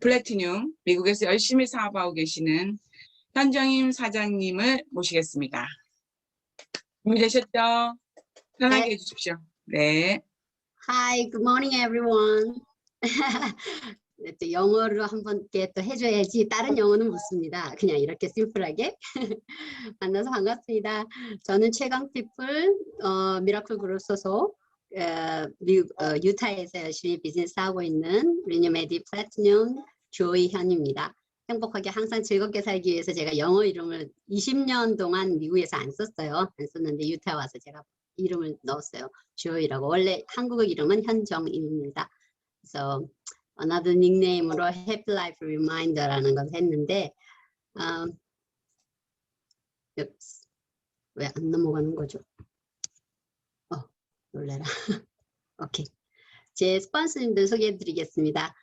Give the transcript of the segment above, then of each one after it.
플래티늄, 미국에서 열심히 사업하고 계시는 현정임 사장님을 모시겠습니다. 준비되셨죠? 편하게 해주십시오. 네. Hi, good morning, everyone. 또 영어로 한번 또 해줘야지 다른 영어는 못 씁니다. 그냥 이렇게 심플하게 만나서 반갑습니다. 저는 최강피플 미라클 그룹 소속 유타에서 열심히 비즈니스 하고 있는 리뉴메디 플래티늄 조이현입니다. 행복하게 항상 즐겁게 살기 위해서 제가 영어 이름을 20년 동안 미국에서 안 썼어요. 안 썼는데 유타 와서 제가 이름을 넣었어요. 조이라고. 원래 한국어 이름은 현정임입니다. 그래서 another 닉네임으로 Happy Life Reminder라는 걸 했는데 왜 안 넘어가는 거죠? 놀래라. 오케이. 제 스폰서님들 소개해 드리겠습니다.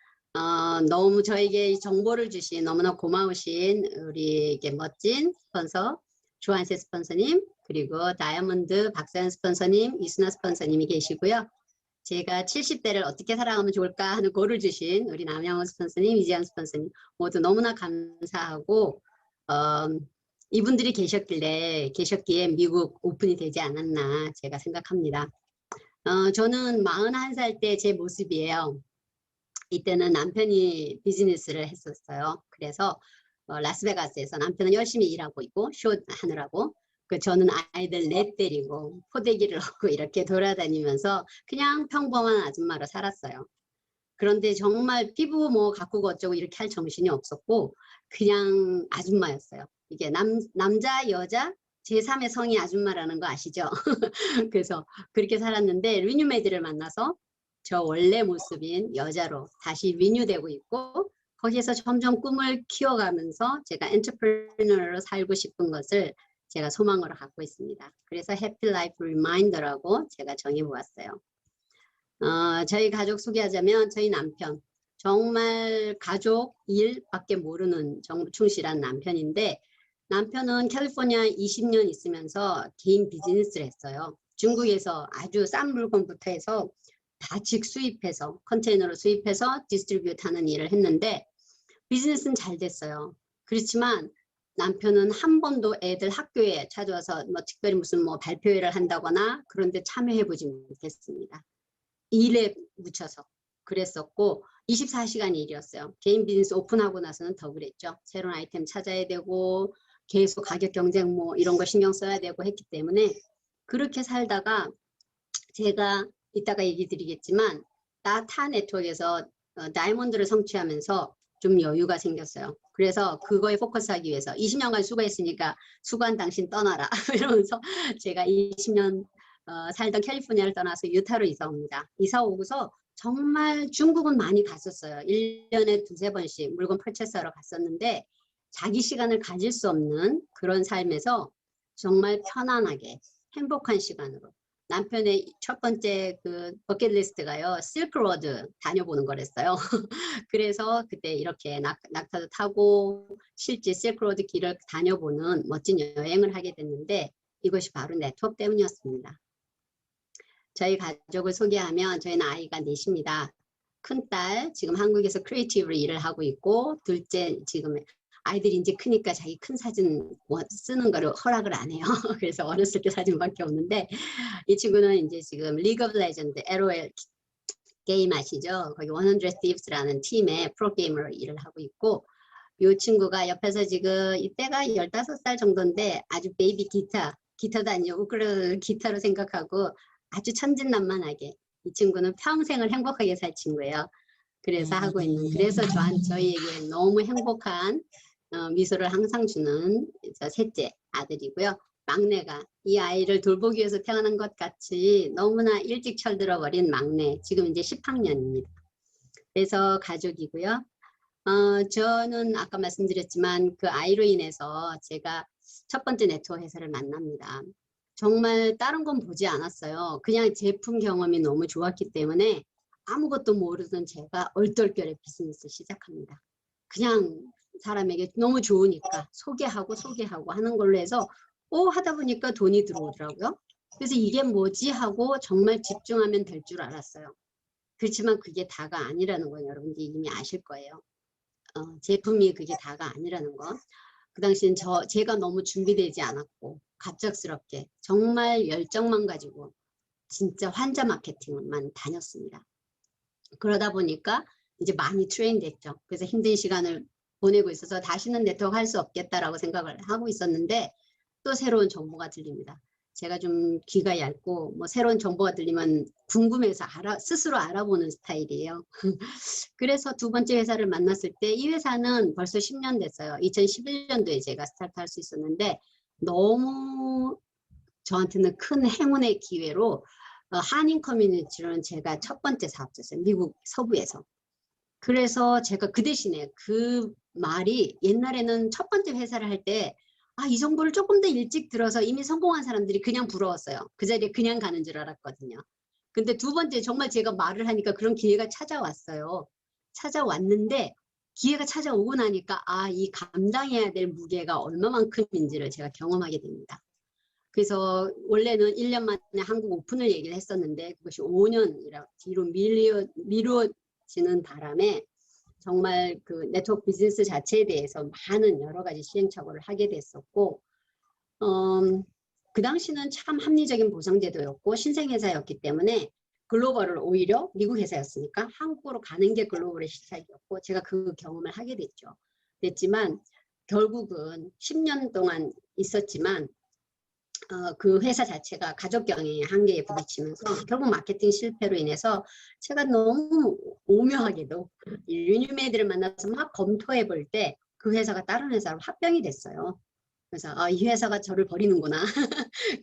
너무 저에게 정보를 주신 너무나 고마우신 우리에게 멋진 스폰서 조한세 스폰서님, 그리고 다이아몬드 박사연 스폰서님, 이순아 스폰서님이 계시고요. 제가 70대를 어떻게 살아가면 좋을까 하는 고를 주신 우리 남영호 스폰서님, 이지현 스폰서님 모두 너무나 감사하고 이분들이 계셨기에 미국 오픈이 되지 않았나 제가 생각합니다. 저는 41살 때 제 모습이에요. 이때는 남편이 비즈니스를 했었어요. 그래서 라스베가스에서 남편은 열심히 일하고 있고 쇼 하느라고 저는 아이들 넷 데리고 포대기를 얻고 이렇게 돌아다니면서 그냥 평범한 아줌마로 살았어요. 그런데 정말 피부 뭐 가꾸고 어쩌고 이렇게 할 정신이 없었고 그냥 아줌마였어요. 이게 남자 여자 제3의 성이 아줌마라는 거 아시죠? 그래서 그렇게 살았는데 리뉴메디를 만나서 저 원래 모습인 여자로 다시 리뉴되고 있고 거기에서 점점 꿈을 키워가면서 제가 엔터프레너로 살고 싶은 것을 제가 소망으로 갖고 있습니다. 그래서 해피 라이프 리마인더라고 제가 정해보았어요. 저희 가족 소개하자면 저희 남편 정말 가족 일밖에 모르는 충실한 남편인데 남편은 캘리포니아 20년 있으면서 개인 비즈니스를 했어요. 중국에서 아주 싼 물건부터 해서 다 직수입해서 컨테이너로 수입해서 디스트리뷰트 하는 일을 했는데 비즈니스는 잘 됐어요. 그렇지만 남편은 한 번도 애들 학교에 찾아와서 뭐 특별히 무슨 뭐 발표회를 한다거나 그런데 참여해보지 못했습니다. 일에 묻혀서 그랬었고 24시간 일이었어요. 개인 비즈니스 오픈하고 나서는 더 그랬죠. 새로운 아이템 찾아야 되고 계속 가격 경쟁 뭐 이런 거 신경 써야 되고 했기 때문에 그렇게 살다가 제가 이따가 얘기 드리겠지만 타 네트워크에서 다이아몬드를 성취하면서 좀 여유가 생겼어요. 그래서 그거에 포커스하기 위해서 20년간 수고했으니까 수고한 당신 떠나라 이러면서 제가 20년 살던 캘리포니아를 떠나서 유타로 이사 옵니다. 이사 오고서 정말 중국은 많이 갔었어요. 1년에 두세 번씩 물건 퍼체스하러 갔었는데 자기 시간을 가질 수 없는 그런 삶에서 정말 편안하게 행복한 시간으로 남편의 첫 번째 그 버킷리스트가요. 실크로드 다녀보는 거랬어요. 그래서 그때 이렇게 낙타도 타고 실제 실크로드 길을 다녀보는 멋진 여행을 하게 됐는데 이것이 바로 네트워크 때문이었습니다. 저희 가족을 소개하면 저희는 아이가 넷입니다. 큰딸 지금 한국에서 크리에이티브로 일을 하고 있고 둘째 지금 아이들이 이제 크니까 자기 큰 사진 쓰는 거를 허락을 안 해요. 그래서 어렸을 때 사진밖에 없는데 이 친구는 이제 지금 리그 오브 레전드 LOL 게임 아시죠? 거기 100 Thieves라는 팀의 프로게이머로 일을 하고 있고 이 친구가 옆에서 지금 이때가 15살 정도인데 아주 베이비 기타도 아니고 우쿨렐레 기타로 생각하고 아주 천진난만하게 이 친구는 평생을 행복하게 살 친구예요. 그래서 하고 있는 그래서 저희에게 너무 행복한 미소를 항상 주는 셋째 아들이고요. 막내가 이 아이를 돌보기 위해서 태어난 것 같이 너무나 일찍 철들어 버린 막내 지금 이제 10학년입니다. 그래서 가족이고요. 저는 아까 말씀드렸지만 그 아이로 인해서 제가 첫 번째 네트워크 회사를 만납니다. 정말 다른 건 보지 않았어요. 그냥 제품 경험이 너무 좋았기 때문에 아무것도 모르던 제가 얼떨결에 비즈니스를 시작합니다. 그냥 사람에게 너무 좋으니까 소개하고 하는 걸로 해서 하다 보니까 돈이 들어오더라고요. 그래서 이게 뭐지 하고 정말 집중하면 될 줄 알았어요. 그렇지만 그게 다가 아니라는 건 여러분들이 이미 아실 거예요. 제품이 그게 다가 아니라는 거. 그 당시엔 제가 너무 준비되지 않았고 갑작스럽게 정말 열정만 가지고 진짜 환자 마케팅만 다녔습니다. 그러다 보니까 이제 많이 트레인 됐죠. 그래서 힘든 시간을 보내고 있어서 다시는 네트워크 할 수 없겠다라고 생각을 하고 있었는데 또 새로운 정보가 들립니다. 제가 좀 귀가 얇고 뭐 새로운 정보가 들리면 궁금해서 스스로 알아보는 스타일이에요. 그래서 두 번째 회사를 만났을 때 이 회사는 벌써 10년 됐어요. 2011년도에 제가 스타트할 수 있었는데 너무 저한테는 큰 행운의 기회로 한인 커뮤니티로는 제가 첫 번째 사업자였어요. 미국 서부에서. 그래서 제가 그 대신에 그 말이 옛날에는 첫 번째 회사를 할 때 이 정보를 조금 더 일찍 들어서 이미 성공한 사람들이 그냥 부러웠어요. 그 자리에 그냥 가는 줄 알았거든요. 근데 두 번째 정말 제가 말을 하니까 그런 기회가 찾아왔어요. 찾아왔는데 기회가 찾아오고 나니까 이 감당해야 될 무게가 얼마만큼인지를 제가 경험하게 됩니다. 그래서 원래는 1년 만에 한국 오픈을 얘기를 했었는데 그것이 5년 뒤로 미루어지는 바람에 정말 그 네트워크 비즈니스 자체에 대해서 많은 여러 가지 시행착오를 하게 됐었고 그 당시는 참 합리적인 보상제도였고 신생회사였기 때문에 글로벌을 오히려 미국 회사였으니까 한국으로 가는 게 글로벌의 시작이었고 제가 그 경험을 하게 됐지만 결국은 10년 동안 있었지만 그 회사 자체가 가족 경영의 한계에 부딪히면서 결국 마케팅 실패로 인해서 제가 너무 오묘하게도 유니메디를 만나서 막 검토해 볼 때 그 회사가 다른 회사로 합병이 됐어요. 그래서 이 회사가 저를 버리는구나.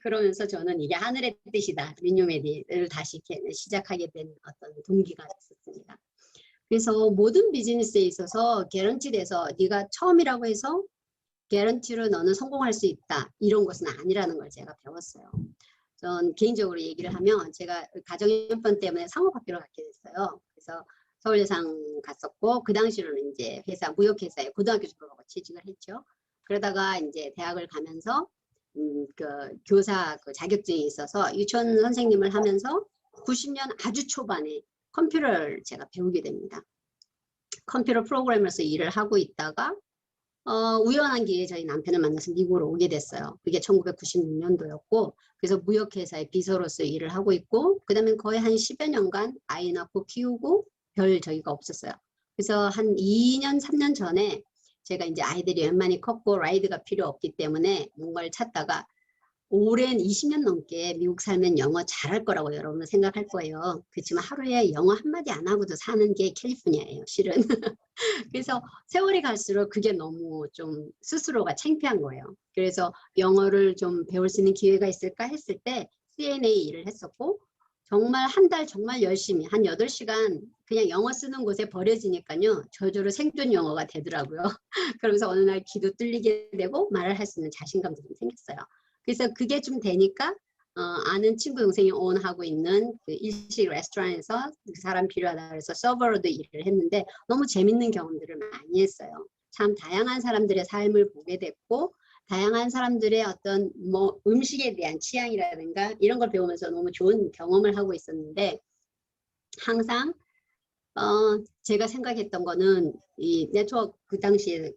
그러면서 저는 이게 하늘의 뜻이다. 리뉴메디를 다시 시작하게 된 어떤 동기가 있었습니다. 그래서 모든 비즈니스에 있어서 개런티돼서 네가 처음이라고 해서 개런티로 너는 성공할 수 있다. 이런 것은 아니라는 걸 제가 배웠어요. 전 개인적으로 얘기를 하면 제가 가정형편 때문에 상업학교를 갖게 됐어요. 그래서 서울예상 갔었고 그 당시로는 이제 무역회사에 고등학교 졸업하고 취직을 했죠. 그러다가 이제 대학을 가면서 그 교사 그 자격증이 있어서 유치원 선생님을 하면서 90년 아주 초반에 컴퓨터를 제가 배우게 됩니다. 컴퓨터 프로그래머로서 일을 하고 있다가 우연한 기회에 저희 남편을 만나서 미국으로 오게 됐어요. 그게 1996년도였고 그래서 무역회사의 비서로서 일을 하고 있고 그 다음에 거의 한 10여 년간 아이 낳고 키우고 별 저희가 없었어요. 그래서 한 2년 3년 전에 제가 이제 아이들이 웬만히 컸고 라이드가 필요 없기 때문에 뭔가를 찾다가 오랜 20년 넘게 미국 살면 영어 잘할 거라고 여러분은 생각할 거예요. 그렇지만 하루에 영어 한마디 안 하고도 사는 게 캘리포니아예요, 실은. 그래서 세월이 갈수록 그게 너무 좀 스스로가 창피한 거예요. 그래서 영어를 좀 배울 수 있는 기회가 있을까 했을 때 CNA 일을 했었고 정말 한 달 정말 열심히 한 8시간 그냥 영어 쓰는 곳에 버려지니까요. 저절로 생존 영어가 되더라고요. 그러면서 어느 날 귀도 뚫리게 되고 말을 할 수 있는 자신감도 좀 생겼어요. 그래서 그게 좀 되니까 아는 친구 동생이 오wn하고 있는 그 일식 레스토랑에서 그 사람 필요하다 그래서 서버로도 일을 했는데 너무 재밌는 경험들을 많이 했어요. 참 다양한 사람들의 삶을 보게 됐고 다양한 사람들의 어떤 뭐 음식에 대한 취향이라든가 이런 걸 배우면서 너무 좋은 경험을 하고 있었는데 항상 제가 생각했던 거는 이 네트워크 그 당시에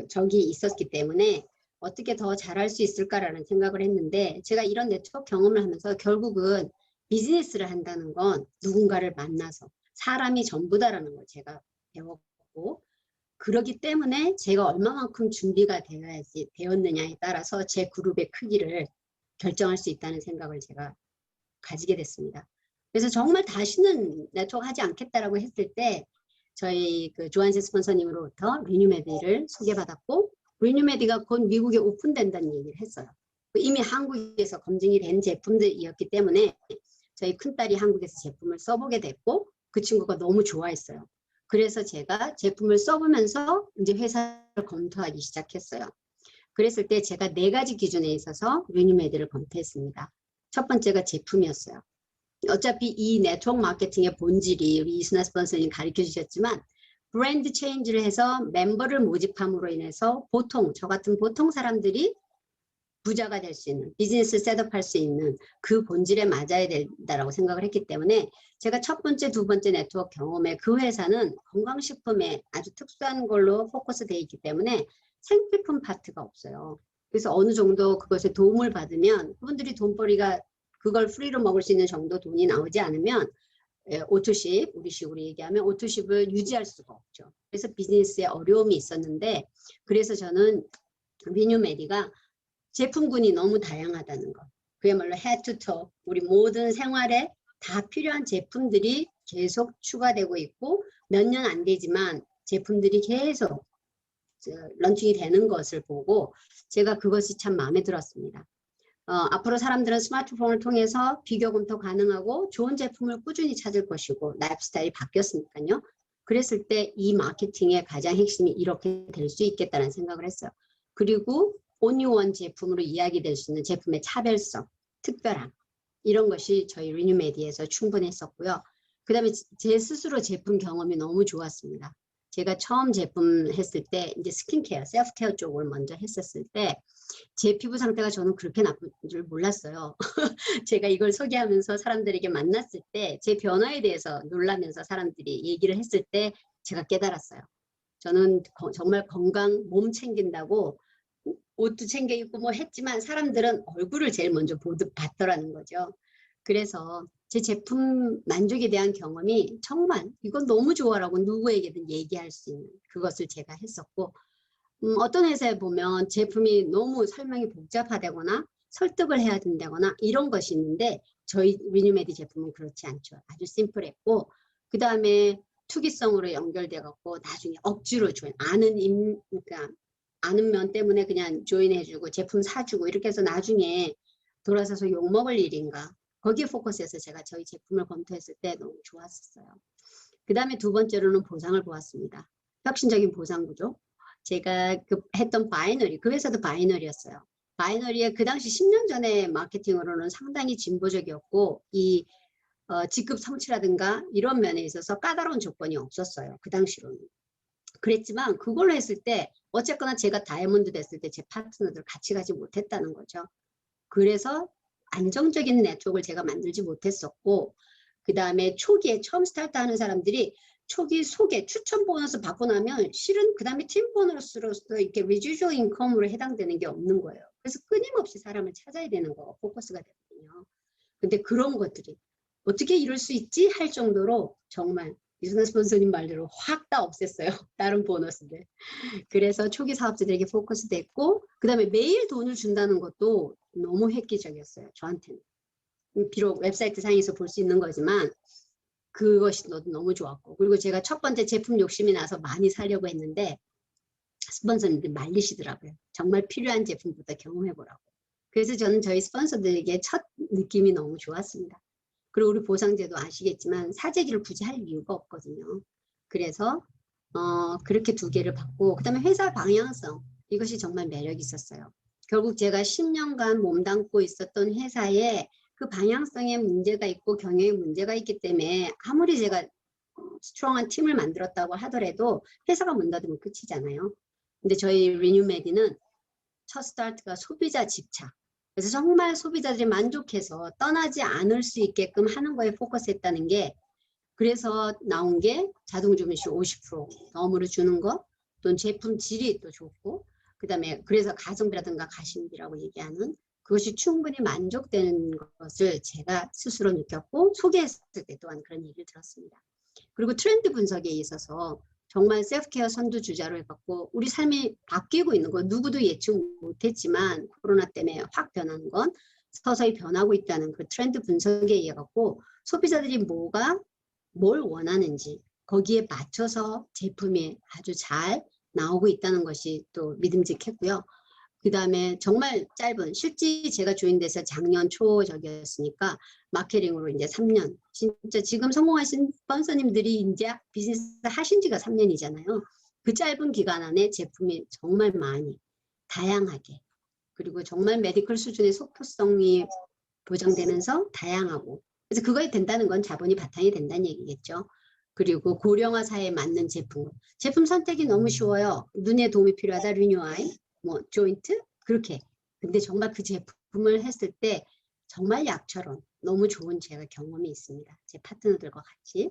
적이 있었기 때문에 어떻게 더 잘할 수 있을까라는 생각을 했는데 제가 이런 네트워크 경험을 하면서 결국은 비즈니스를 한다는 건 누군가를 만나서 사람이 전부다라는 걸 제가 배웠고 그렇기 때문에 제가 얼마만큼 준비가 되었느냐에 따라서 제 그룹의 크기를 결정할 수 있다는 생각을 제가 가지게 됐습니다. 그래서 정말 다시는 네트워크 하지 않겠다라고 했을 때 저희 그 조한세 스폰서님으로부터 리뉴메디를 소개받았고 리뉴메디가 곧 미국에 오픈된다는 얘기를 했어요. 이미 한국에서 검증이 된 제품들이었기 때문에 저희 큰딸이 한국에서 제품을 써보게 됐고 그 친구가 너무 좋아했어요. 그래서 제가 제품을 써보면서 이제 회사를 검토하기 시작했어요. 그랬을 때 제가 4가지 기준에 있어서 리뉴메디를 검토했습니다. 첫 번째가 제품이었어요. 어차피 이 네트워크 마케팅의 본질이 우리 이순아 스폰서님 가르쳐 주셨지만 브랜드 체인지를 해서 멤버를 모집함으로 인해서 보통 저 같은 보통 사람들이 부자가 될 수 있는, 비즈니스 셋업할 수 있는 그 본질에 맞아야 된다라고 생각을 했기 때문에 제가 첫 번째, 두 번째 네트워크 경험에 그 회사는 건강식품에 아주 특수한 걸로 포커스되어 있기 때문에 생필품 파트가 없어요. 그래서 어느 정도 그것에 도움을 받으면 그분들이 돈벌이가 그걸 프리로 먹을 수 있는 정도 돈이 나오지 않으면 오토십, 우리식으로 얘기하면 오토십을 유지할 수가 없죠. 그래서 비즈니스에 어려움이 있었는데 그래서 저는 리뉴메디가 제품군이 너무 다양하다는 것. 그야말로 head to toe, 우리 모든 생활에 다 필요한 제품들이 계속 추가되고 있고 몇 년 안 되지만 제품들이 계속 런칭이 되는 것을 보고 제가 그것이 참 마음에 들었습니다. 앞으로 사람들은 스마트폰을 통해서 비교 검토 가능하고 좋은 제품을 꾸준히 찾을 것이고 라이프 스타일이 바뀌었으니까요. 그랬을 때 이 마케팅의 가장 핵심이 이렇게 될 수 있겠다는 생각을 했어요. 그리고 온유원 제품으로 이야기될 수 있는 제품의 차별성, 특별함 이런 것이 저희 리뉴메디에서 충분했었고요. 그 다음에 제 스스로 제품 경험이 너무 좋았습니다. 제가 처음 제품 했을 때 이제 스킨케어, 셀프케어 쪽을 먼저 했었을 때 제 피부 상태가 저는 그렇게 나쁜 줄 몰랐어요. 제가 이걸 소개하면서 사람들에게 만났을 때 제 변화에 대해서 놀라면서 사람들이 얘기를 했을 때 제가 깨달았어요. 저는 정말 건강, 몸 챙긴다고 옷도 챙겨 입고 뭐 했지만 사람들은 얼굴을 제일 먼저 봤더라는 거죠. 그래서 제 제품 만족에 대한 경험이 정말 이건 너무 좋아라고 누구에게든 얘기할 수 있는 그것을 제가 했었고 어떤 회사에 보면 제품이 너무 설명이 복잡하다거나 설득을 해야 된다거나 이런 것이 있는데 저희 리뉴메디 제품은 그렇지 않죠. 아주 심플했고 그 다음에 투기성으로 연결돼 갖고 나중에 억지로 조인 그러니까 아는 면 때문에 그냥 조인해주고 제품 사주고 이렇게 해서 나중에 돌아서서 욕먹을 일인가 거기에 포커스해서 제가 저희 제품을 검토했을 때 너무 좋았었어요. 그 다음에 두 번째로는 보상을 보았습니다. 혁신적인 보상 구조. 제가 했던 바이너리, 그 회사도 바이너리였어요. 바이너리에 그 당시 10년 전에 마케팅으로는 상당히 진보적이었고 이 직급 성취라든가 이런 면에 있어서 까다로운 조건이 없었어요. 그 당시로는. 그랬지만 그걸로 했을 때 어쨌거나 제가 다이아몬드 됐을 때 제 파트너들 같이 가지 못했다는 거죠. 그래서 안정적인 네트워크를 제가 만들지 못했었고 그 다음에 초기에 처음 스타트하는 사람들이 초기 소개, 추천 보너스 받고 나면 실은 그 다음에 팀 보너스로서 이렇게 residual income으로 해당되는 게 없는 거예요. 그래서 끊임없이 사람을 찾아야 되는 거가 포커스가 되거든요. 근데 그런 것들이 어떻게 이럴 수 있지? 할 정도로 정말 이순환 스폰서님 말대로 확 다 없앴어요. 다른 보너스들. 그래서 초기 사업자들에게 포커스 됐고 그 다음에 매일 돈을 준다는 것도 너무 획기적이었어요. 저한테는. 비록 웹사이트 상에서 볼 수 있는 거지만 그것이 너무 좋았고 그리고 제가 첫 번째 제품 욕심이 나서 많이 사려고 했는데 스폰서님들이 말리시더라고요. 정말 필요한 제품부터 경험해보라고. 그래서 저는 저희 스폰서들에게 첫 느낌이 너무 좋았습니다. 그리고 우리 보상제도 아시겠지만 사재기를 굳이 할 이유가 없거든요. 그래서 그렇게 두 개를 받고 그 다음에 회사 방향성 이것이 정말 매력이 있었어요. 결국 제가 10년간 몸담고 있었던 회사에 그 방향성에 문제가 있고 경영에 문제가 있기 때문에 아무리 제가 스트롱한 팀을 만들었다고 하더라도 회사가 문 닫으면 끝이잖아요. 근데 저희 리뉴메디는 첫 스타트가 소비자 집착. 그래서 정말 소비자들이 만족해서 떠나지 않을 수 있게끔 하는 거에 포커스했다는 게 그래서 나온 게 자동 주문시 50% 덤으로 주는 거 또는 제품 질이 또 좋고 그 다음에 그래서 가성비라든가 가심비라고 얘기하는 그것이 충분히 만족되는 것을 제가 스스로 느꼈고 소개했을 때 또한 그런 얘기를 들었습니다. 그리고 트렌드 분석에 있어서 정말 셀프케어 선두주자로 해갖고 우리 삶이 바뀌고 있는 거 누구도 예측 못했지만 코로나 때문에 확 변하는 건 서서히 변하고 있다는 그 트렌드 분석에 의해 갖고 소비자들이 뭘 원하는지 거기에 맞춰서 제품이 아주 잘 나오고 있다는 것이 또 믿음직했고요. 그 다음에 정말 짧은 실제 제가 조인돼서 작년 초적이었으니까 마케팅으로 이제 3년 진짜 지금 성공하신 스폰서님들이 이제 비즈니스 하신 지가 3년이잖아요. 그 짧은 기간 안에 제품이 정말 많이 다양하게 그리고 정말 메디컬 수준의 속도성이 보장되면서 다양하고 그래서 그거에 된다는 건 자본이 바탕이 된다는 얘기겠죠. 그리고 고령화 사회에 맞는 제품 선택이 너무 쉬워요. 눈에 도움이 필요하다 리뉴아이 뭐 조인트 그렇게 근데 정말 그 제품을 했을 때 정말 약처럼 너무 좋은 제가 경험이 있습니다. 제 파트너들과 같이.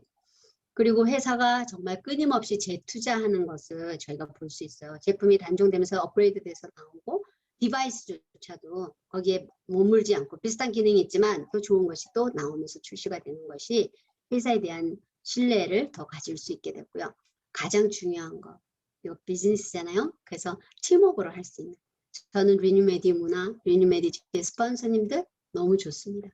그리고 회사가 정말 끊임없이 재투자하는 것을 저희가 볼 수 있어요. 제품이 단종되면서 업그레이드돼서 나오고 디바이스조차도 거기에 머물지 않고 비슷한 기능이 있지만 또 좋은 것이 또 나오면서 출시가 되는 것이 회사에 대한 신뢰를 더 가질 수 있게 됐고요. 가장 중요한 거, 이거 비즈니스잖아요. 그래서 팀워크를 할 수 있는. 저는 리뉴메디 문화, 리뉴메디 제 스폰서님들 너무 좋습니다.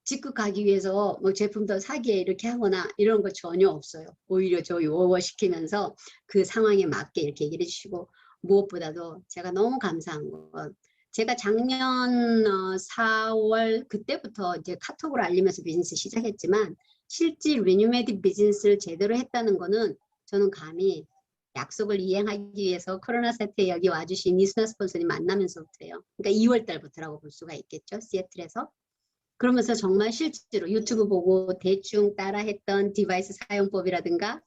직급 가기 위해서 뭐 제품 더 사기에 이렇게 하거나 이런 거 전혀 없어요. 오히려 저 요워시키면서 그 상황에 맞게 이렇게 얘기를 해주시고 무엇보다도 제가 너무 감사한 건 제가 작년 4월 그때부터 이제 카톡으로 알리면서 비즈니스 시작했지만 실제 리뉴메디 비즈니스를 제대로 했다는 거는 저는 감히 약속을 이행하기 위해서 코로나 사태에 여기 와주신 이순아 스폰서님 만나면서부터예요. 그러니까 2월 달부터라고 볼 수가 있겠죠. 시애틀에서. 그러면서 정말 실제로 유튜브 보고 대충 따라했던 디바이스 사용법이라든가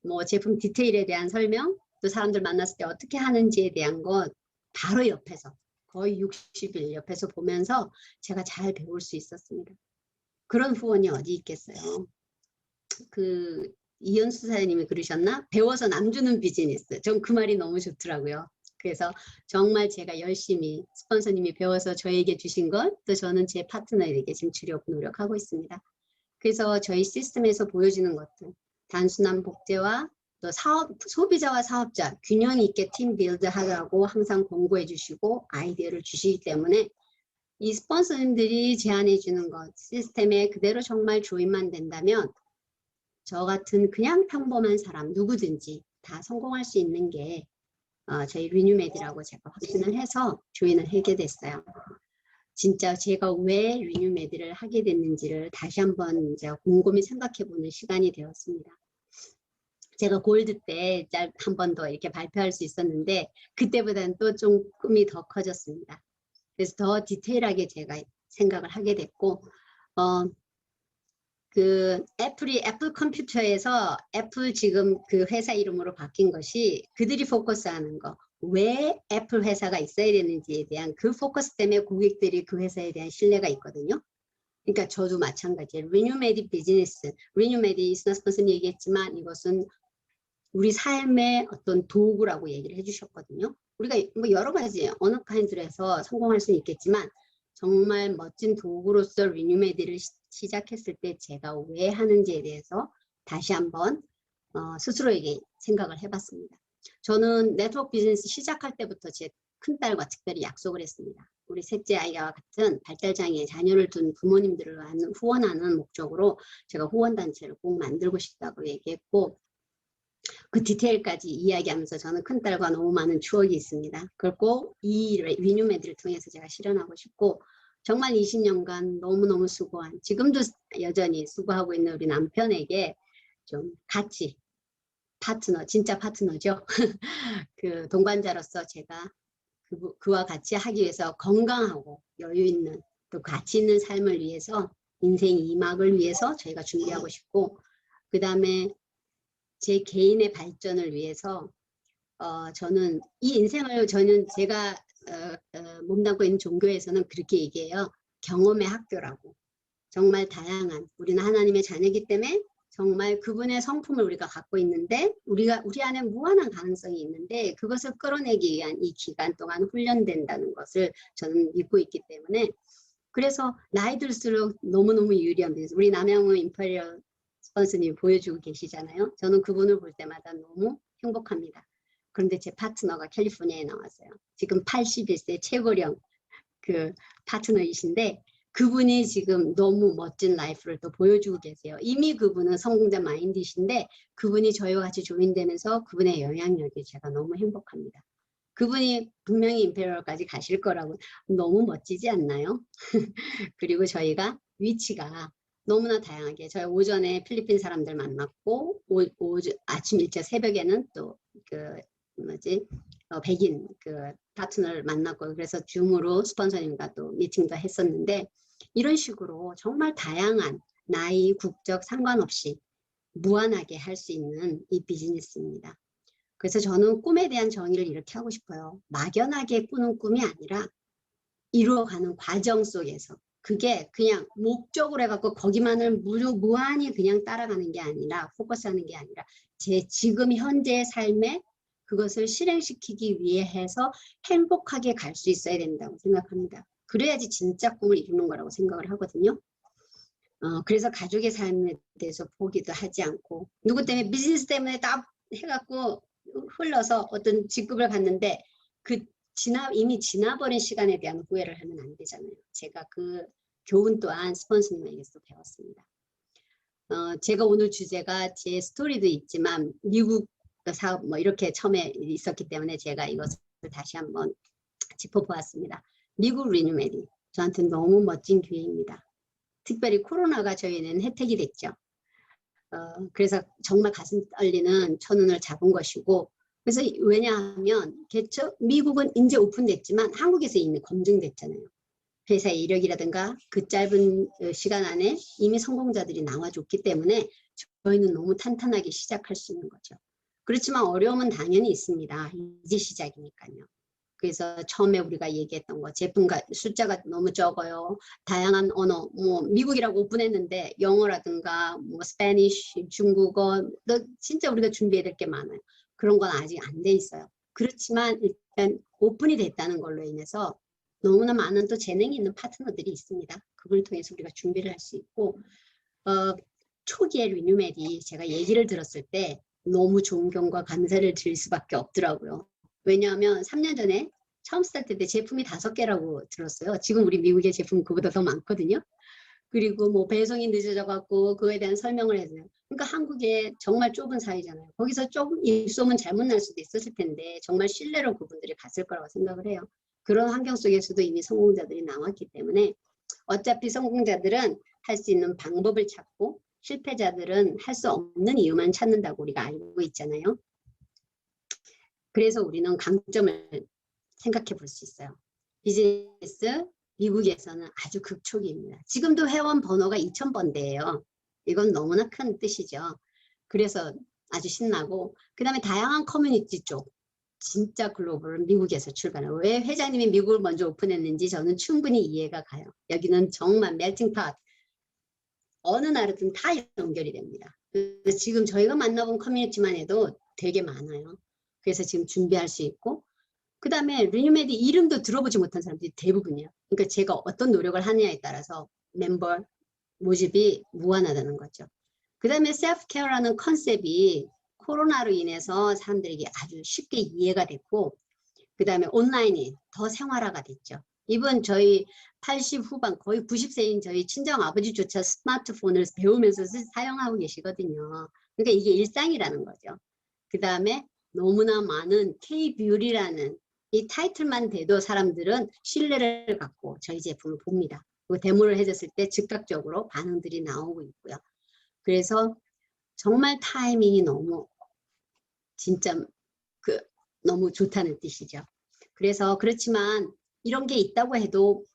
뭐 제품 디테일에 대한 설명, 또 사람들 만났을 때 어떻게 하는지에 대한 것 바로 옆에서 거의 60일 옆에서 보면서 제가 잘 배울 수 있었습니다. 그런 후원이 어디 있겠어요. 그 이현수 사장님이 그러셨나? 배워서 남 주는 비즈니스. 전 그 말이 너무 좋더라고요. 그래서 정말 제가 열심히 스폰서님이 배워서 저에게 주신 것, 또 저는 제 파트너에게 지금 주려고 노력하고 있습니다. 그래서 저희 시스템에서 보여지는 것들, 단순한 복제와 또 소비자와 사업자 균형 있게 팀 빌드 하라고 항상 권고해 주시고 아이디어를 주시기 때문에 이 스폰서님들이 제안해 주는 것, 시스템에 그대로 정말 조인만 된다면 저 같은 그냥 평범한 사람 누구든지 다 성공할 수 있는 게 저희 리뉴메디라고 제가 확신을 해서 조인을 하게 됐어요. 진짜 제가 왜 리뉴메디를 하게 됐는지를 다시 한번 제가 곰곰이 생각해보는 시간이 되었습니다. 제가 골드 때 한 번 더 이렇게 발표할 수 있었는데 그때보다는 또 좀 꿈이 더 커졌습니다. 그래서 더 디테일하게 제가 생각을 하게 됐고 그 애플 컴퓨터에서 애플 지금 그 회사 이름으로 바뀐 것이 그들이 포커스하는 거, 왜 애플 회사가 있어야 되는지에 대한 그 포커스 때문에 고객들이 그 회사에 대한 신뢰가 있거든요. 그러니까 저도 마찬가지예요. 리뉴메디 비즈니스, 리뉴메디 이순아 스폰서님 얘기했지만 이것은 우리 삶의 어떤 도구라고 얘기를 해주셨거든요. 우리가 뭐 여러 가지 어느 카인드에서 성공할 수는 있겠지만 정말 멋진 도구로서 리뉴메디를 시작했을 때 제가 왜 하는지에 대해서 다시 한번 스스로에게 생각을 해봤습니다. 저는 네트워크 비즈니스 시작할 때부터 제 큰딸과 특별히 약속을 했습니다. 우리 셋째 아이와 같은 발달장애 자녀를 둔 부모님들을 후원하는 목적으로 제가 후원단체를 꼭 만들고 싶다고 얘기했고 그 디테일까지 이야기하면서 저는 큰딸과 너무 많은 추억이 있습니다. 그리고 이 리뉴메디를 통해서 제가 실현하고 싶고 정말 20년간 너무너무 수고한 지금도 여전히 수고하고 있는 우리 남편에게 좀 같이 파트너, 진짜 파트너죠. 그 동반자로서 제가 그와 같이 하기 위해서 건강하고 여유 있는 또 가치 있는 삶을 위해서 인생 2막을 위해서 저희가 준비하고 싶고 그 다음에 제 개인의 발전을 위해서 저는 이 인생을 저는 제가 몸담고 있는 종교에서는 그렇게 얘기해요. 경험의 학교라고. 정말 다양한 우리는 하나님의 자녀이기 때문에 정말 그분의 성품을 우리가 갖고 있는데 우리 안에 무한한 가능성이 있는데 그것을 끌어내기 위한 이 기간 동안 훈련된다는 것을 저는 믿고 있기 때문에 그래서 나이 들수록 너무너무 유리합니다. 우리 남양호 임페리얼 스폰서님이 보여주고 계시잖아요. 저는 그분을 볼 때마다 너무 행복합니다. 그런데 제 파트너가 캘리포니아에 나왔어요. 지금 81세 최고령 그 파트너이신데 그분이 지금 너무 멋진 라이프를 또 보여주고 계세요. 이미 그분은 성공자 마인드이신데 그분이 저희와 같이 조인되면서 그분의 영향력이 제가 너무 행복합니다. 그분이 분명히 임페리얼까지 가실 거라고 너무 멋지지 않나요? 그리고 저희가 위치가 너무나 다양하게 저희 오전에 필리핀 사람들 만났고 아침 일찍 새벽에는 또 그 뭐지 백인 그 파트너를 만났고 그래서 줌으로 스폰서님과 또 미팅도 했었는데 이런 식으로 정말 다양한 나이 국적 상관없이 무한하게 할 수 있는 이 비즈니스입니다. 그래서 저는 꿈에 대한 정의를 이렇게 하고 싶어요. 막연하게 꾸는 꿈이 아니라 이루어가는 과정 속에서 그게 그냥 목적으로 해갖고 거기만을 무한히 그냥 따라가는 게 아니라 포커스하는 게 아니라 제 지금 현재의 삶에 그것을 실행시키기 위해 해서 행복하게 갈 수 있어야 된다고 생각합니다. 그래야지 진짜 꿈을 이루는 거라고 생각을 하거든요. 그래서 가족의 삶에 대해서 포기도 하지 않고 누구 때문에 비즈니스 때문에 딱 해갖고 흘러서 어떤 직급을 갖는데 그 이미 지나버린 시간에 대한 후회를 하면 안 되잖아요. 제가 그 교훈 또한 스폰서님에게서 배웠습니다. 제가 오늘 주제가 제 스토리도 있지만 미국 사업 뭐 이렇게 처음에 있었기 때문에 제가 이것을 다시 한번 짚어보았습니다. 미국 리뉴메디 저한테 너무 멋진 기회입니다. 특별히 코로나가 저희는 혜택이 됐죠. 그래서 정말 가슴 떨리는 천운을 잡은 것이고 그래서 왜냐하면 미국은 이제 오픈됐지만 한국에서 이미 검증됐잖아요. 회사의 이력이라든가 그 짧은 시간 안에 이미 성공자들이 나와줬기 때문에 저희는 너무 탄탄하게 시작할 수 있는 거죠. 그렇지만 어려움은 당연히 있습니다. 이제 시작이니까요. 그래서 처음에 우리가 얘기했던 거 제품과 숫자가 너무 적어요. 다양한 언어, 뭐 미국이라고 오픈했는데 영어라든가 뭐 스페니쉬, 중국어, 진짜 우리가 준비해야 될 게 많아요. 그런 건 아직 안 돼 있어요. 그렇지만 일단 오픈이 됐다는 걸로 인해서 너무나 많은 또 재능이 있는 파트너들이 있습니다. 그걸 통해서 우리가 준비를 할 수 있고 초기에 리뉴메디 제가 얘기를 들었을 때 너무 존경과 감사를 드릴 수밖에 없더라고요. 왜냐하면 3년 전에 처음 스타트 때 제품이 5개라고 들었어요. 지금 우리 미국의 제품은 그보다 더 많거든요. 그리고 뭐 배송이 늦어져 갖고 그거에 대한 설명을 해줘요. 그러니까 한국에 정말 좁은 사회잖아요. 거기서 조금 입소문 잘못 날 수도 있었을 텐데 정말 신뢰로 그분들이 갔을 거라고 생각을 해요. 그런 환경 속에서도 이미 성공자들이 나왔기 때문에 어차피 성공자들은 할 수 있는 방법을 찾고 실패자들은 할 수 없는 이유만 찾는다고 우리가 알고 있잖아요. 그래서 우리는 강점을 생각해 볼 수 있어요. 비즈니스 미국에서는 아주 극초기입니다. 지금도 회원 번호가 2,000번대예요. 이건 너무나 큰 뜻이죠. 그래서 아주 신나고 그 다음에 다양한 커뮤니티 쪽 진짜 글로벌 미국에서 출발해요. 왜 회장님이 미국을 먼저 오픈했는지 저는 충분히 이해가 가요. 여기는 정말 멜팅팟 어느 나라든 다 연결이 됩니다. 그래서 지금 저희가 만나본 커뮤니티만 해도 되게 많아요. 그래서 지금 준비할 수 있고 그 다음에 리뉴메디 이름도 들어보지 못한 사람들이 대부분이에요. 그러니까 제가 어떤 노력을 하느냐에 따라서 멤버 모집이 무한하다는 거죠. 그 다음에 셀프케어라는 컨셉이 코로나로 인해서 사람들에게 아주 쉽게 이해가 됐고 그 다음에 온라인이 더 생활화가 됐죠. 이번 저희 80 후반 거의 90세인 저희 친정 아버지조차 스마트폰을 배우면서 사용하고 계시거든요. 그러니까 이게 일상이라는 거죠. 그 다음에 너무나 많은 K-뷰티라는 이 타이틀만 돼도 사람들은 신뢰를 갖고 저희 제품을 봅니다. 그 데모를 해줬을 때 즉각적으로 반응들이 나오고 있고요. 그래서 정말 타이밍이 너무 진짜 너무 좋다는 뜻이죠. 그래서 그렇지만 이런 게 있다고 해도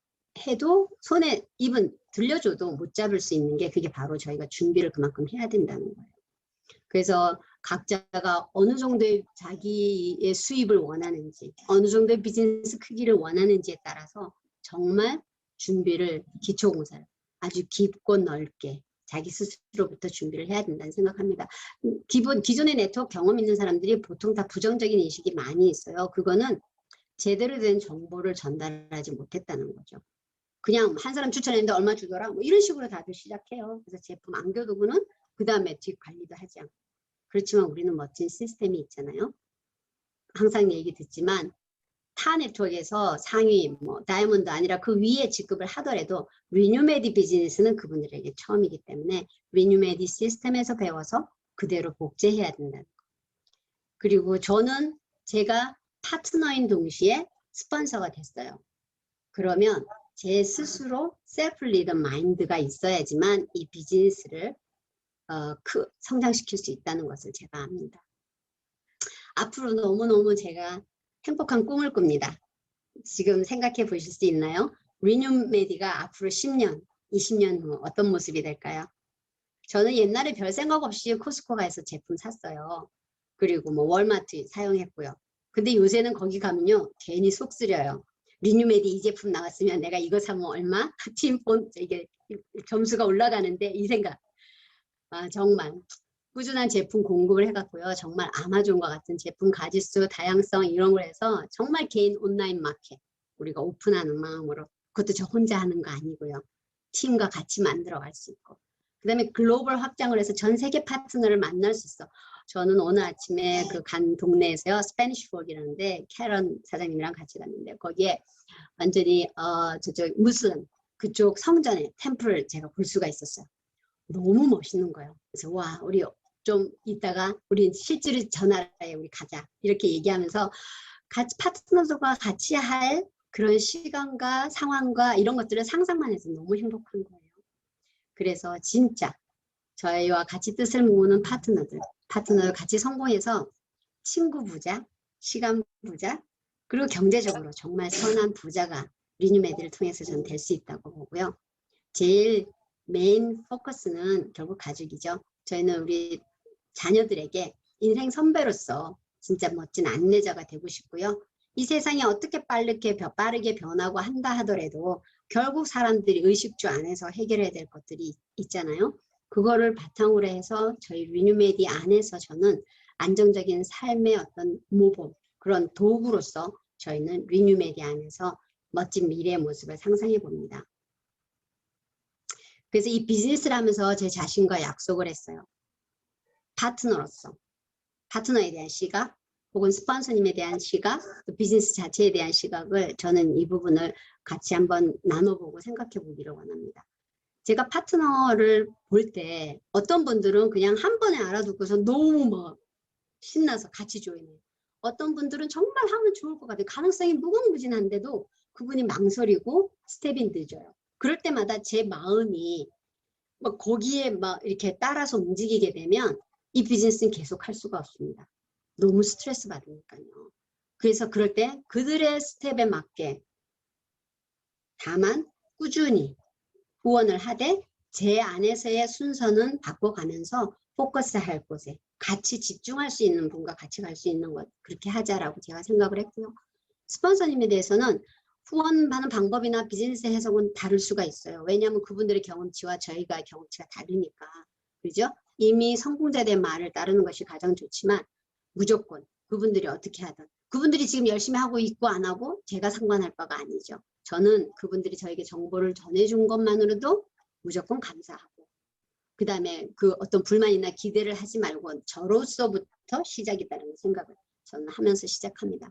손에 입은 들려줘도 못 잡을 수 있는 게 그게 바로 저희가 준비를 그만큼 해야 된다는 거예요. 그래서 각자가 어느 정도의 자기의 수입을 원하는지 어느 정도의 비즈니스 크기를 원하는지에 따라서 정말 준비를 기초공사를 아주 깊고 넓게 자기 스스로부터 준비를 해야 된다는 생각합니다. 기존의 네트워크 경험 있는 사람들이 보통 다 부정적인 인식이 많이 있어요. 그거는 제대로 된 정보를 전달하지 못했다는 거죠. 그냥 한 사람 추천했는데 얼마 주더라 뭐 이런 식으로 다들 시작해요. 그래서 제품 안겨두고는 그 다음에 뒷관리도 하지 않고. 그렇지만 우리는 멋진 시스템이 있잖아요. 항상 얘기 듣지만 타 네트워크에서 상위 뭐 다이아몬드 아니라 그 위에 직급을 하더라도 리뉴메디 비즈니스는 그분들에게 처음이기 때문에 리뉴메디 시스템에서 배워서 그대로 복제해야 된다는 거. 그리고 저는 제가 파트너인 동시에 스폰서가 됐어요. 그러면 제 스스로 셀프 리더 마인드가 있어야지만 이 비즈니스를 성장시킬 수 있다는 것을 제가 압니다. 앞으로 너무너무 제가 행복한 꿈을 꿉니다. 지금 생각해 보실 수 있나요? 리뉴메디가 앞으로 10년, 20년 후 어떤 모습이 될까요? 저는 옛날에 별 생각 없이 코스코 가서 제품 샀어요. 그리고 뭐 월마트 사용했고요. 근데 요새는 거기 가면요 괜히 속 쓰려요. 리뉴메디 이 제품 나왔으면 내가 이거 사면 얼마? 팀폰 이게 점수가 올라가는데 이 생각. 정말 꾸준한 제품 공급을 해갖고요. 정말 아마존과 같은 제품 가짓수, 다양성 이런 걸 해서 정말 개인 온라인 마켓 우리가 오픈하는 마음으로 그것도 저 혼자 하는 거 아니고요. 팀과 같이 만들어갈 수 있고 그 다음에 글로벌 확장을 해서 전 세계 파트너를 만날 수 있어. 저는 오늘 아침에 그 간 동네에서요. 스페니쉬 포크라는데 캐런 사장님이랑 같이 갔는데 거기에 완전히 저쪽 무슬림 그쪽 성전의 템플을 제가 볼 수가 있었어요. 너무 멋있는 거예요. 그래서 와 우리 좀 이따가 우리 실제로 저 나라에 우리 가자 이렇게 얘기하면서 같이 파트너들과 같이 할 그런 시간과 상황과 이런 것들을 상상만 해서 너무 행복한 거예요. 그래서 진짜 저희와 같이 뜻을 모으는 파트너들 같이 성공해서 친구 부자, 시간 부자, 그리고 경제적으로 정말 선한 부자가 리뉴메디를 통해서 저는 될 수 있다고 보고요. 제일 메인 포커스는 결국 가족이죠. 저희는 우리 자녀들에게 인생 선배로서 진짜 멋진 안내자가 되고 싶고요. 이 세상이 어떻게 빠르게 변하고 한다 하더라도 결국 사람들이 의식주 안에서 해결해야 될 것들이 있잖아요. 그거를 바탕으로 해서 저희 리뉴메디 안에서 저는 안정적인 삶의 어떤 모범, 그런 도구로서 저희는 리뉴메디 안에서 멋진 미래의 모습을 상상해 봅니다. 그래서 이 비즈니스를 하면서 제 자신과 약속을 했어요. 파트너로서. 파트너에 대한 시각, 혹은 스폰서님에 대한 시각, 또 비즈니스 자체에 대한 시각을 저는 이 부분을 같이 한번 나눠보고 생각해 보기를 원합니다. 제가 파트너를 볼 때 어떤 분들은 그냥 한 번에 알아두고서 너무 막 신나서 같이 조인해요. 어떤 분들은 정말 하면 좋을 것 같아요. 가능성이 무궁무진한데도 그분이 망설이고 스텝이 늦어요. 그럴 때마다 제 마음이 막 거기에 막 이렇게 따라서 움직이게 되면 이 비즈니스는 계속 할 수가 없습니다. 너무 스트레스 받으니까요. 그래서 그럴 때 그들의 스텝에 맞게 다만 꾸준히 후원을 하되 제 안에서의 순서는 바꿔가면서 포커스할 곳에 같이 집중할 수 있는 분과 같이 갈 수 있는 것 그렇게 하자라고 제가 생각을 했고요. 스폰서님에 대해서는 후원하는 방법이나 비즈니스 해석은 다를 수가 있어요. 왜냐하면 그분들의 경험치와 저희가 경험치가 다르니까. 그죠? 이미 성공자에 대한 말을 따르는 것이 가장 좋지만 무조건 그분들이 어떻게 하든 그분들이 지금 열심히 하고 있고 안 하고 제가 상관할 바가 아니죠. 저는 그분들이 저에게 정보를 전해준 것만으로도 무조건 감사하고 그 다음에 그 어떤 불만이나 기대를 하지 말고 저로서부터 시작이다라는 생각을 저는 하면서 시작합니다.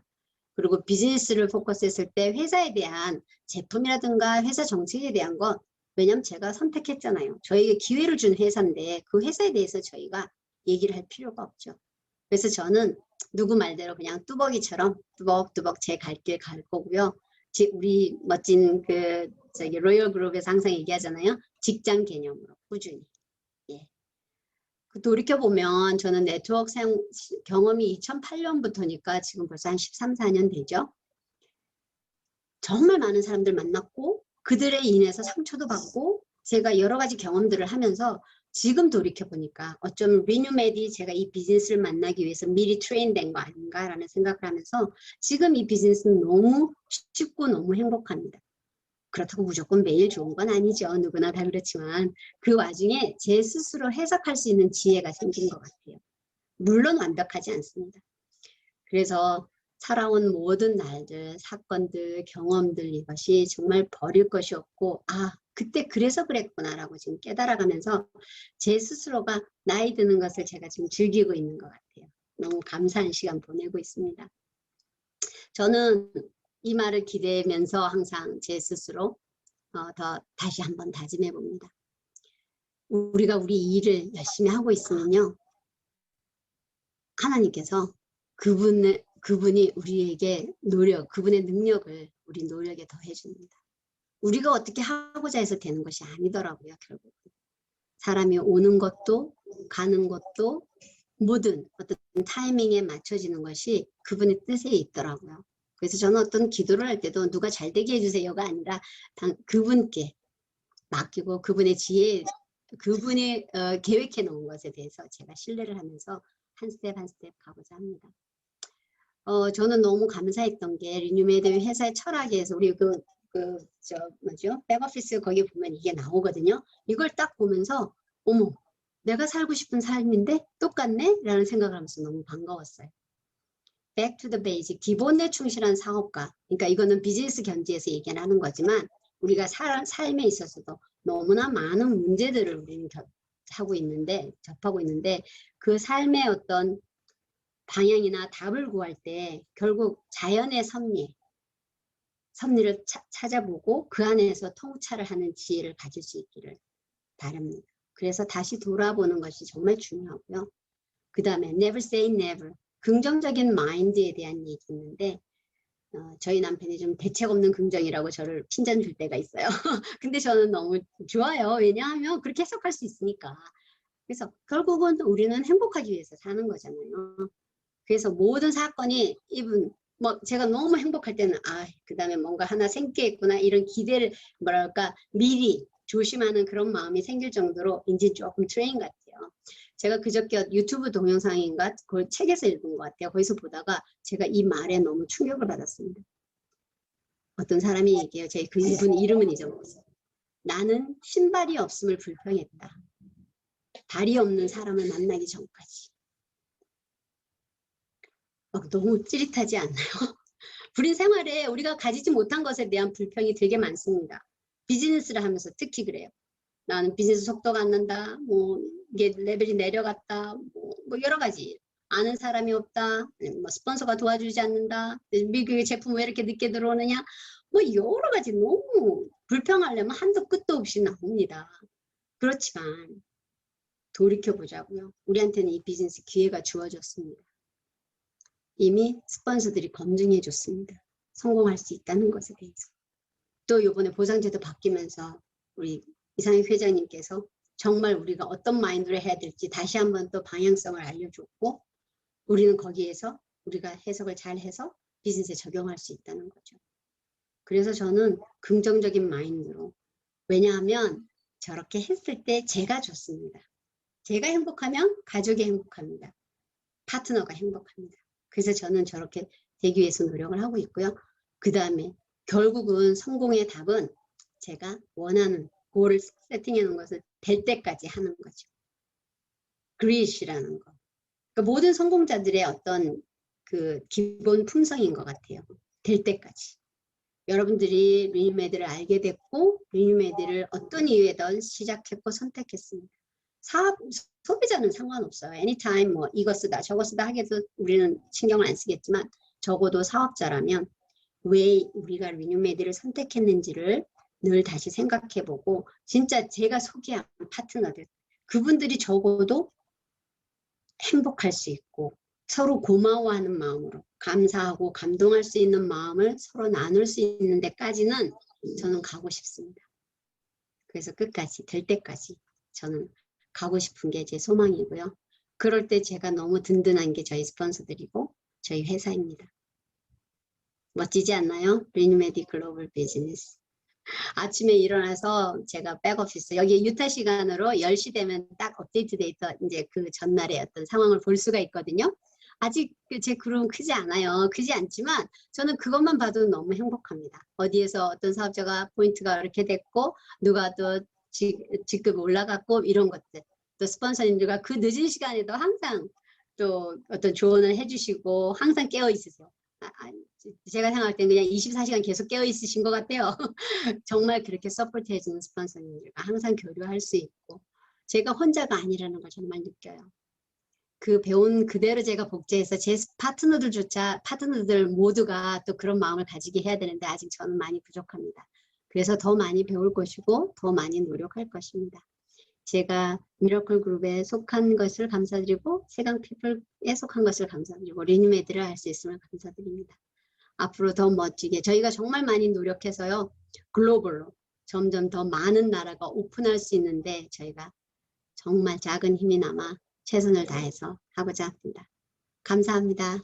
그리고 비즈니스를 포커스했을 때 회사에 대한 제품이라든가 회사 정책에 대한 것 왜냐하면 제가 선택했잖아요. 저에게 기회를 준 회사인데 그 회사에 대해서 저희가 얘기를 할 필요가 없죠. 그래서 저는 누구 말대로 그냥 뚜벅이처럼 뚜벅뚜벅 제 갈 길 갈 거고요. 우리 멋진 그 저기 로열 그룹에서 항상 얘기하잖아요. 직장 개념으로 꾸준히. 예. 돌이켜보면 저는 네트워크 경험이 2008년부터니까 지금 벌써 한 13, 14년 되죠. 정말 많은 사람들 만났고 그들에 인해서 상처도 받고 제가 여러 가지 경험들을 하면서 지금 돌이켜보니까 어쩌면 리뉴메디 제가 이 비즈니스를 만나기 위해서 미리 트레인된 거 아닌가라는 생각을 하면서 지금 이 비즈니스는 너무 쉽고 너무 행복합니다. 그렇다고 무조건 매일 좋은 건 아니죠. 누구나 다 그렇지만 그 와중에 제 스스로 해석할 수 있는 지혜가 생긴 것 같아요. 물론 완벽하지 않습니다. 그래서 살아온 모든 날들, 사건들, 경험들 이것이 정말 버릴 것이 없고 아 그때 그래서 그랬구나라고 지금 깨달아가면서 제 스스로가 나이 드는 것을 제가 지금 즐기고 있는 것 같아요. 너무 감사한 시간 보내고 있습니다. 저는 이 말을 기대면서 항상 제 스스로 더 다시 한번 다짐해 봅니다. 우리가 우리 일을 열심히 하고 있으면요. 하나님께서 그분이 우리에게 그분의 능력을 우리 노력에 더해 줍니다. 우리가 어떻게 하고자 해서 되는 것이 아니더라고요. 결국 사람이 오는 것도 가는 것도 모든 어떤 타이밍에 맞춰지는 것이 그분의 뜻에 있더라고요. 그래서 저는 어떤 기도를 할 때도 누가 잘 되게 해주세요가 아니라 그분께 맡기고 그분의 지혜, 그분이 계획해 놓은 것에 대해서 제가 신뢰를 하면서 한 스텝 한 스텝 가고자 합니다. 저는 너무 감사했던 게 리뉴메드 회사의 철학에서 우리 뭐죠? 백오피스 거기 보면 이게 나오거든요. 이걸 딱 보면서 어머, 내가 살고 싶은 삶인데 똑같네? 라는 생각을 하면서 너무 반가웠어요. Back to the basic, 기본에 충실한 사업가. 그러니까 이거는 비즈니스 견지에서 얘기를 하는 거지만 우리가 삶에 있어서도 너무나 많은 문제들을 우리는 접하고 있는데 그 삶의 어떤 방향이나 답을 구할 때 결국 자연의 섭리를 찾아보고 그 안에서 통찰을 하는 지혜를 가질 수 있기를 바랍니다. 그래서 다시 돌아보는 것이 정말 중요하고요. 그 다음에 never say never. 긍정적인 마인드에 대한 얘기 있는데 저희 남편이 좀 대책 없는 긍정이라고 저를 핀잔 줄 때가 있어요. 근데 저는 너무 좋아요. 왜냐하면 그렇게 해석할 수 있으니까. 그래서 결국은 우리는 행복하기 위해서 사는 거잖아요. 그래서 모든 사건이 뭐 제가 너무 행복할 때는 그 다음에 뭔가 하나 생기겠구나 이런 기대를 뭐랄까 미리 조심하는 그런 마음이 생길 정도로 이제 조금 트레인 같아요. 제가 그저께 유튜브 동영상인가 그걸 책에서 읽은 것 같아요. 거기서 보다가 제가 이 말에 너무 충격을 받았습니다. 어떤 사람이 얘기해요. 그분 이름은 잊어먹었어요. 나는 신발이 없음을 불평했다. 발이 없는 사람을 만나기 전까지. 너무 찌릿하지 않나요? 우리 생활에 우리가 가지지 못한 것에 대한 불평이 되게 많습니다. 비즈니스를 하면서 특히 그래요. 나는 비즈니스 속도가 안 난다. 뭐 이게 레벨이 내려갔다. 뭐 여러 가지. 아는 사람이 없다. 뭐 스폰서가 도와주지 않는다. 미국의 제품 왜 이렇게 늦게 들어오느냐. 뭐 여러 가지 너무 불평하려면 한도 끝도 없이 나옵니다. 그렇지만 돌이켜보자고요. 우리한테는 이 비즈니스 기회가 주어졌습니다. 이미 스폰서들이 검증해 줬습니다. 성공할 수 있다는 것에 대해서. 또 이번에 보상제도 바뀌면서 우리 이상혁 회장님께서 정말 우리가 어떤 마인드를 해야 될지 다시 한번 또 방향성을 알려줬고 우리는 거기에서 우리가 해석을 잘 해서 비즈니스에 적용할 수 있다는 거죠. 그래서 저는 긍정적인 마인드로 왜냐하면 저렇게 했을 때 제가 좋습니다. 제가 행복하면 가족이 행복합니다. 파트너가 행복합니다. 그래서 저는 저렇게 되기 위해서 노력을 하고 있고요. 그 다음에 결국은 성공의 답은 제가 원하는 골을 세팅해 놓은 것을 될 때까지 하는 거죠. 그릿이라는 거. 그러니까 모든 성공자들의 어떤 그 기본 품성인 것 같아요. 될 때까지. 여러분들이 리뉴메드를 알게 됐고 리뉴메드를 어떤 이유에든 시작했고 선택했습니다. 소비자는 상관없어요. anytime 뭐 이거 쓰다 저거 쓰다 하게도 우리는 신경을 안 쓰겠지만 적어도 사업자라면 왜 우리가 리뉴메드를 선택했는지를 늘 다시 생각해보고 진짜 제가 소개한 파트너들 그분들이 적어도 행복할 수 있고 서로 고마워하는 마음으로 감사하고 감동할 수 있는 마음을 서로 나눌 수 있는 데까지는 저는 가고 싶습니다. 그래서 끝까지 될 때까지 저는 가고 싶은 게 제 소망이고요. 그럴 때 제가 너무 든든한 게 저희 스폰서들이고 저희 회사입니다. 멋지지 않나요? 리뉴메드 글로벌 비즈니스. 아침에 일어나서 제가 백오피스 여기 유타 시간으로 10시 되면 딱 업데이트 데이터 이제 그 전날의 어떤 상황을 볼 수가 있거든요. 아직 제 그룹은 크지 않아요. 크지 않지만 저는 그것만 봐도 너무 행복합니다. 어디에서 어떤 사업자가 포인트가 이렇게 됐고 누가 또 직급 올라갔고 이런 것들. 또 스폰서님들과 그 늦은 시간에도 항상 또 어떤 조언을 해주시고 항상 깨어 있으세요. 제가 생각할 땐 그냥 24시간 계속 깨어 있으신 것 같아요. 정말 그렇게 서포트 해주는 스폰서님들과 항상 교류할 수 있고 제가 혼자가 아니라는 걸 정말 느껴요. 그 배운 그대로 제가 복제해서 제 파트너들 모두가 또 그런 마음을 가지게 해야 되는데 아직 저는 많이 부족합니다. 그래서 더 많이 배울 것이고 더 많이 노력할 것입니다. 제가 미러클 그룹에 속한 것을 감사드리고 세강피플에 속한 것을 감사드리고 리뉴메드를 할 수 있음을 감사드립니다. 앞으로 더 멋지게 저희가 정말 많이 노력해서요. 글로벌로 점점 더 많은 나라가 오픈할 수 있는데 저희가 정말 작은 힘이나마 최선을 다해서 하고자 합니다. 감사합니다.